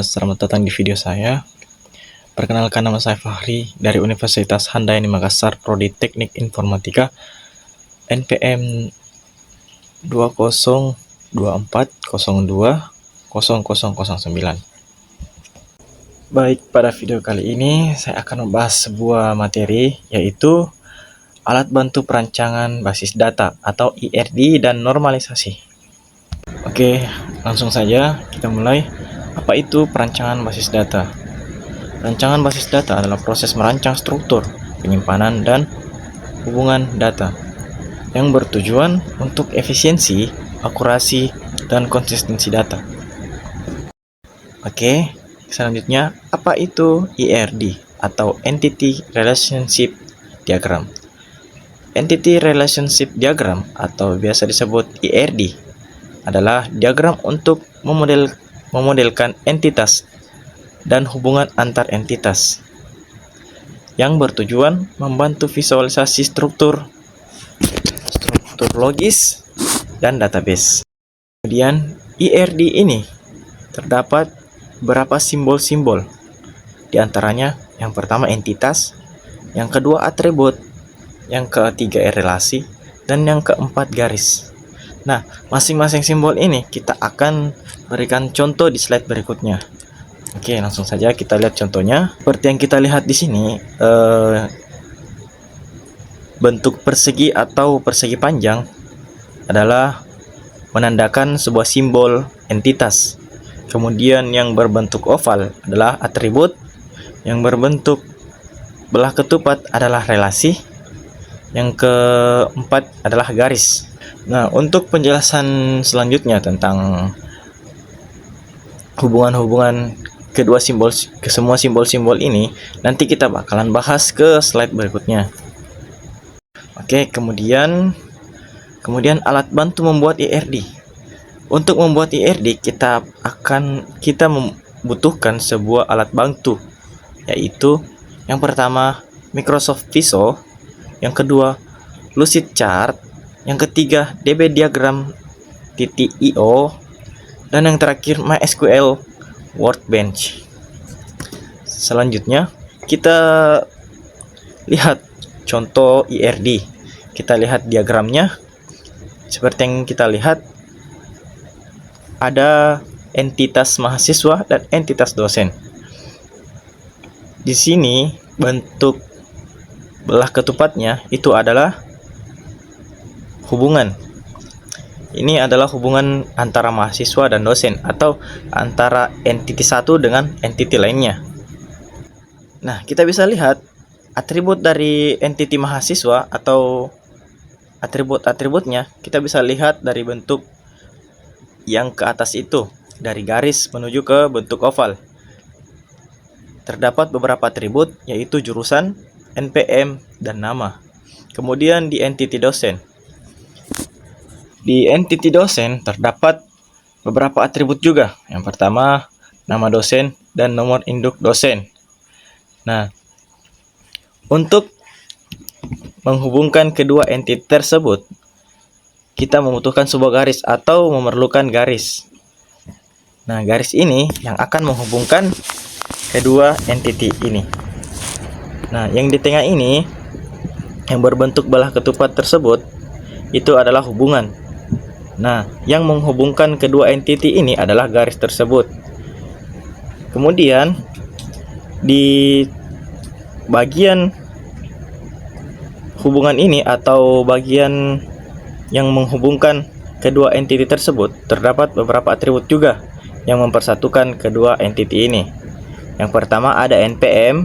Selamat datang di video saya. Perkenalkan, nama saya Fahri dari Universitas Handayani Makassar, Prodi Teknik Informatika, NPM 2024020009. Baik, pada video kali ini saya akan membahas sebuah materi, yaitu alat bantu perancangan basis data atau IRD dan normalisasi. Oke, langsung saja kita mulai. Apa itu perancangan basis data? Rancangan basis data adalah proses merancang struktur, penyimpanan, dan hubungan data yang bertujuan untuk efisiensi, akurasi, dan konsistensi data. Oke, selanjutnya, apa itu IRD atau Entity Relationship Diagram? Entity Relationship Diagram atau biasa disebut IRD adalah diagram untuk memodelkan entitas dan hubungan antar entitas yang bertujuan membantu visualisasi struktur logis dan database. Kemudian IRD ini terdapat beberapa simbol-simbol, di antaranya yang pertama entitas, yang kedua atribut, yang ketiga relasi, dan yang keempat garis. Nah, masing-masing simbol ini kita akan berikan contoh di slide berikutnya. Oke, langsung saja kita lihat contohnya. Seperti yang kita lihat di sini, bentuk persegi atau persegi panjang adalah menandakan sebuah simbol entitas. Kemudian yang berbentuk oval adalah atribut, yang berbentuk belah ketupat adalah relasi, yang keempat adalah garis. Nah, untuk penjelasan selanjutnya tentang hubungan-hubungan semua simbol-simbol ini, nanti kita bakalan bahas ke slide berikutnya. Oke, kemudian alat bantu membuat IRD. Untuk membuat IRD kita membutuhkan sebuah alat bantu, yaitu yang pertama Microsoft Visio, yang kedua Lucid Chart, yang ketiga dbdiagram.io, dan yang terakhir MySQL Workbench. Selanjutnya kita lihat contoh IRD. Kita lihat diagramnya. Seperti yang kita lihat, ada entitas mahasiswa dan entitas dosen. Di sini bentuk belah ketupatnya itu adalah hubungan. Ini adalah hubungan antara mahasiswa dan dosen, atau antara entiti satu dengan entiti lainnya. Nah, kita bisa lihat atribut dari entiti mahasiswa atau atribut-atributnya. Kita bisa lihat dari bentuk yang ke atas itu, dari garis menuju ke bentuk oval. Terdapat beberapa atribut, yaitu jurusan, NPM, dan nama. Kemudian di entiti dosen. Di entiti dosen terdapat beberapa atribut juga. Yang pertama, nama dosen dan nomor induk dosen. Nah, untuk menghubungkan kedua entiti tersebut, kita membutuhkan sebuah garis atau memerlukan garis. Nah, garis ini yang akan menghubungkan kedua entiti ini. Nah, yang di tengah ini, yang berbentuk belah ketupat tersebut, itu adalah hubungan. Nah, yang menghubungkan kedua entiti ini adalah garis tersebut. Kemudian di bagian hubungan ini atau bagian yang menghubungkan kedua entiti tersebut, terdapat beberapa atribut juga yang mempersatukan kedua entiti ini. Yang pertama ada NPM,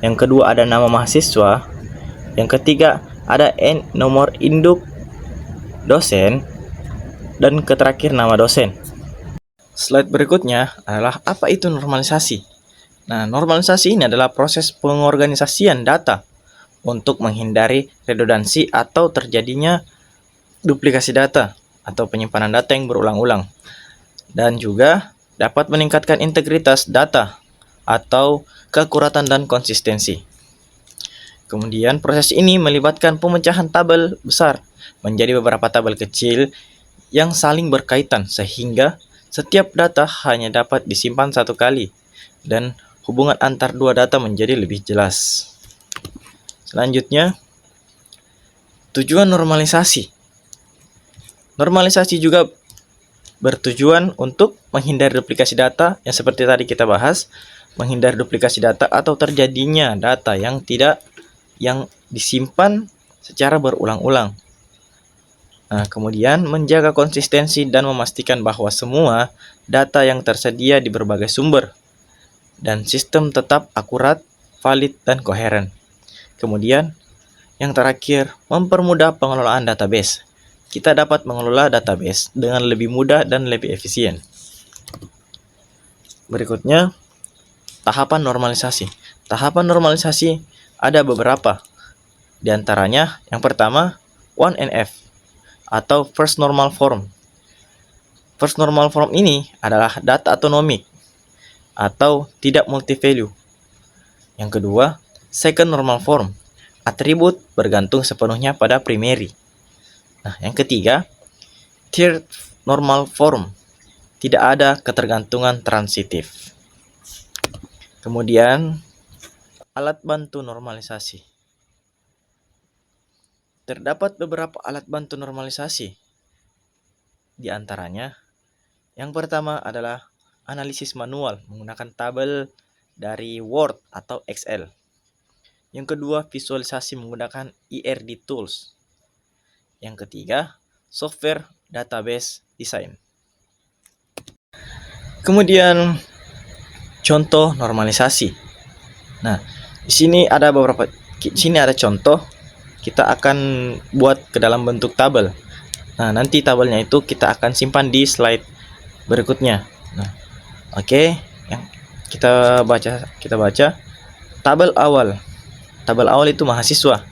yang kedua ada nama mahasiswa, yang ketiga ada nomor induk dosen, dan terakhir nama dosen. Slide berikutnya adalah apa itu normalisasi. Nah, normalisasi ini adalah proses pengorganisasian data untuk menghindari redundansi atau terjadinya duplikasi data atau penyimpanan data yang berulang-ulang, dan juga dapat meningkatkan integritas data atau keakuratan dan konsistensi. Kemudian proses ini melibatkan pemecahan tabel besar menjadi beberapa tabel kecil yang saling berkaitan sehingga Setiap data hanya dapat disimpan satu kali, dan hubungan antar dua data menjadi lebih jelas. Selanjutnya, tujuan normalisasi. Normalisasi juga bertujuan untuk menghindari duplikasi data yang seperti tadi kita bahas, menghindari duplikasi data atau terjadinya data yang disimpan secara berulang-ulang. Nah, kemudian menjaga konsistensi dan memastikan bahwa semua data yang tersedia di berbagai sumber dan sistem tetap akurat, valid, dan koheren. Kemudian, yang terakhir, mempermudah pengelolaan database. Kita dapat mengelola database dengan lebih mudah dan lebih efisien. Berikutnya, tahapan normalisasi. Tahapan normalisasi ada beberapa. Di antaranya, yang pertama, 1NF atau First Normal Form. First Normal Form ini adalah data autonomik atau tidak multi-value. Yang kedua, Second Normal Form. Atribut bergantung sepenuhnya pada primary. Nah, yang ketiga, Third Normal Form. Tidak ada ketergantungan transitif. Kemudian, alat bantu normalisasi. Terdapat beberapa alat bantu normalisasi. Di antaranya, yang pertama adalah analisis manual menggunakan tabel dari Word atau Excel. Yang kedua, visualisasi menggunakan ERD tools. Yang ketiga, software database design. Kemudian, contoh normalisasi. Nah, di sini ada contoh. Kita akan buat ke dalam bentuk tabel. Nah, nanti tabelnya itu kita akan simpan di slide berikutnya. Nah, oke, yang kita baca tabel awal. Tabel awal itu mahasiswa.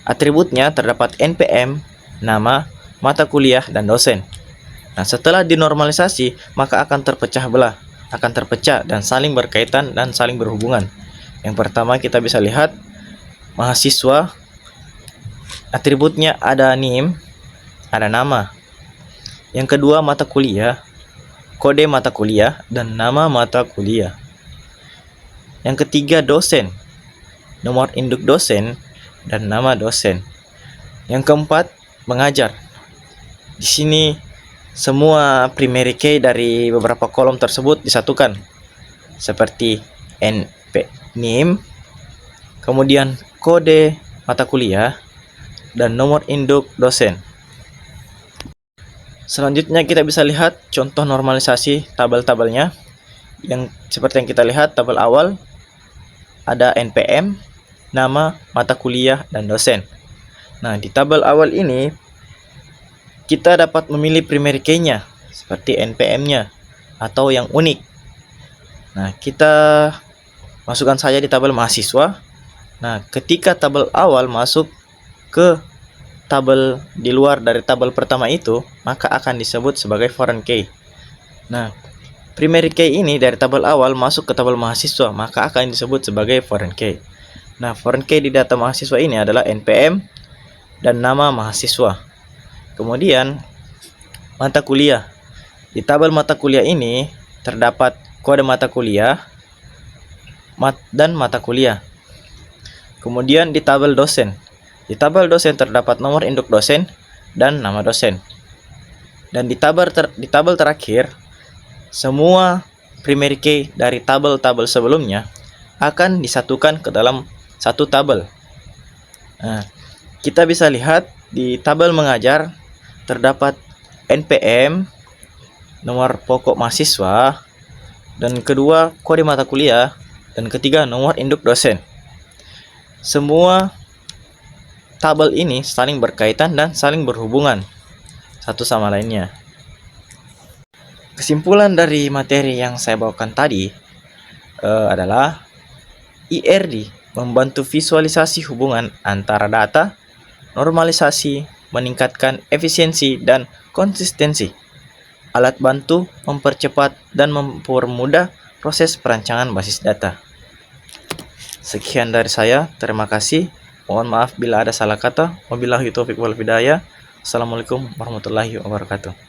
Atributnya terdapat NPM, nama, mata kuliah, dan dosen. Nah, setelah dinormalisasi, maka akan terpecah dan saling berkaitan dan saling berhubungan. Yang pertama kita bisa lihat mahasiswa, atributnya ada name, ada nama. Yang kedua mata kuliah, kode mata kuliah, dan nama mata kuliah. Yang ketiga dosen, nomor induk dosen, dan nama dosen. Yang keempat mengajar. Di sini semua primary key dari beberapa kolom tersebut disatukan, seperti name, kemudian kode mata kuliah, dan nomor induk dosen. Selanjutnya kita bisa lihat contoh normalisasi tabel-tabelnya. Yang seperti yang kita lihat, tabel awal ada NPM, nama, mata kuliah, dan dosen. Nah, di tabel awal ini kita dapat memilih primary key-nya seperti NPM-nya atau yang unik. Nah, kita masukkan saja di tabel mahasiswa. Nah, ketika tabel awal masuk ke tabel di luar dari tabel pertama itu, maka akan disebut sebagai foreign key. Nah, primary key ini dari tabel awal masuk ke tabel mahasiswa, maka akan disebut sebagai foreign key. Nah, foreign key di data mahasiswa ini adalah NPM dan nama mahasiswa. Kemudian, mata kuliah. Di tabel mata kuliah ini terdapat kode mata kuliah dan mata kuliah. Kemudian di tabel dosen. Di tabel dosen terdapat nomor induk dosen dan nama dosen. Dan di tabel terakhir, semua primary key dari tabel-tabel sebelumnya akan disatukan ke dalam satu tabel. Nah, kita bisa lihat di tabel mengajar terdapat NPM, nomor pokok mahasiswa, dan kedua kode mata kuliah, dan ketiga nomor induk dosen. Semua tabel ini saling berkaitan dan saling berhubungan satu sama lainnya. Kesimpulan dari materi yang saya bawakan tadi adalah ERD membantu visualisasi hubungan antara data, normalisasi, meningkatkan efisiensi dan konsistensi. Alat bantu mempercepat dan mempermudah proses perancangan basis data. Sekian dari saya, terima kasih. Mohon maaf bila ada salah kata. Wabillahi taufiq wal hidayah. Assalamualaikum warahmatullahi wabarakatuh.